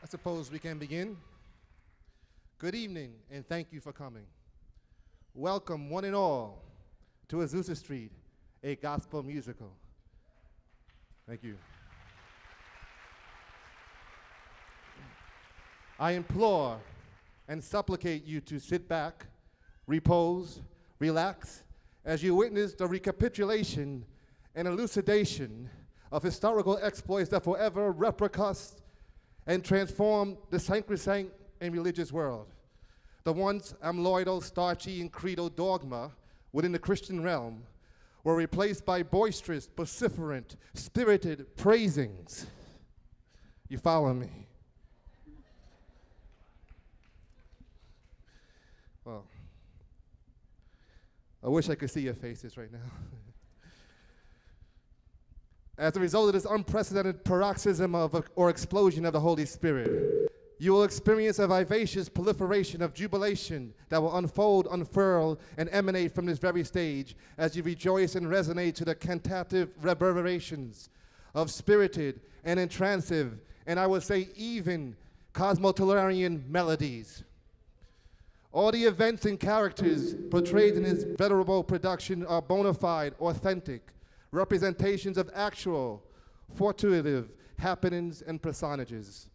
suppose we can begin. Good evening, and thank you for coming. Welcome, one and all, to Azusa Street, a gospel musical. Thank you. I implore and supplicate you to sit back, repose, relax, as you witness the recapitulation and elucidation of historical exploits that forever repercussed and transformed the sacrosanct and religious world. The once amyloidal, starchy, and credo dogma within the Christian realm were replaced by boisterous, vociferant, spirited praisings. You follow me? Well, I wish I could see your faces right now. As a result of this unprecedented paroxysm or explosion of the Holy Spirit, you will experience a vivacious proliferation of jubilation that will unfold, unfurl, and emanate from this very stage as you rejoice and resonate to the cantative reverberations of spirited and entransive, and I would say even cosmotellurian melodies. All the events and characters portrayed in this venerable production are bona fide, authentic representations of actual, fortuitive happenings and personages.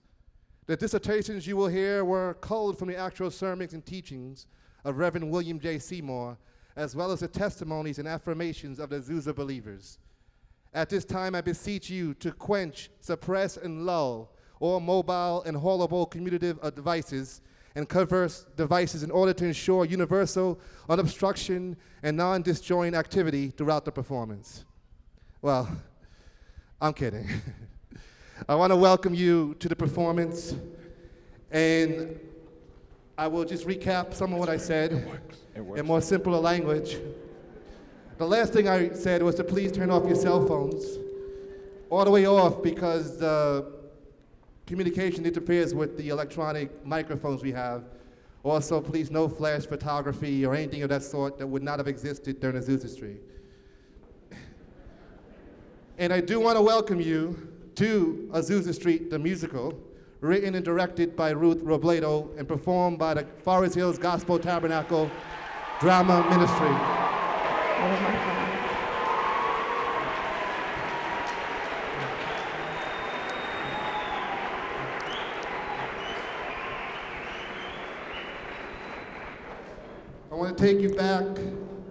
The dissertations you will hear were culled from the actual sermons and teachings of Reverend William J. Seymour, as well as the testimonies and affirmations of the Azusa believers. At this time, I beseech you to quench, suppress, and lull all mobile and haulable commutative devices and converse devices in order to ensure universal, unobstruction, and non-disjoint activity throughout the performance. Well, I'm kidding. I want to welcome you to the performance, and I will just recap some of what I said in more simpler language. The last thing I said was to please turn off your cell phones, all the way off, because the communication interferes with the electronic microphones we have. Also, please no flash photography or anything of that sort that would not have existed during Azusa Street. And I do want to welcome you to Azusa Street, the musical, written and directed by Ruth Robledo and performed by the Forest Hills Gospel Tabernacle Drama Ministry. Oh my God. I want to take you back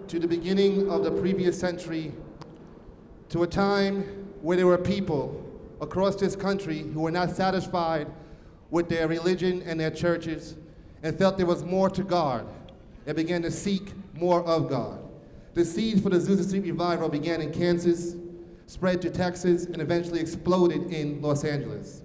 to the beginning of the previous century, to a time where there were people across this country who were not satisfied with their religion and their churches and felt there was more to God and began to seek more of God. The seeds for the Azusa Street revival began in Kansas, spread to Texas, and eventually exploded in Los Angeles.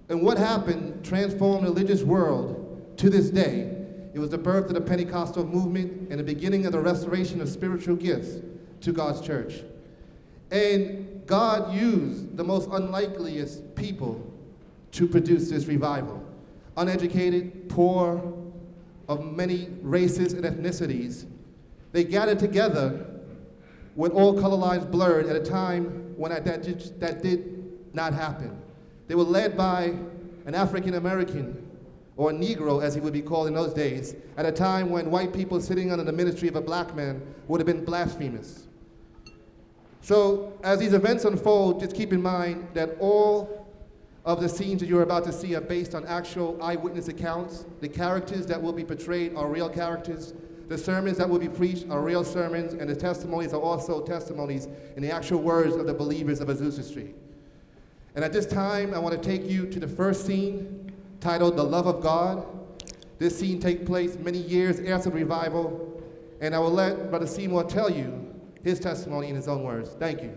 And what happened transformed the religious world to this day. It was the birth of the Pentecostal movement and the beginning of the restoration of spiritual gifts to God's church. And God used the most unlikeliest people to produce this revival. Uneducated, poor, of many races and ethnicities, they gathered together with all color lines blurred at a time when that did not happen. They were led by an African American, or Negro as he would be called in those days, at a time when white people sitting under the ministry of a black man would have been blasphemous. So as these events unfold, just keep in mind that all of the scenes that you're about to see are based on actual eyewitness accounts. The characters that will be portrayed are real characters. The sermons that will be preached are real sermons, and the testimonies are also testimonies in the actual words of the believers of Azusa Street. And at this time, I want to take you to the first scene, titled The Love of God. This scene takes place many years after the revival, and I will let Brother Seymour tell you his testimony in his own words. Thank you.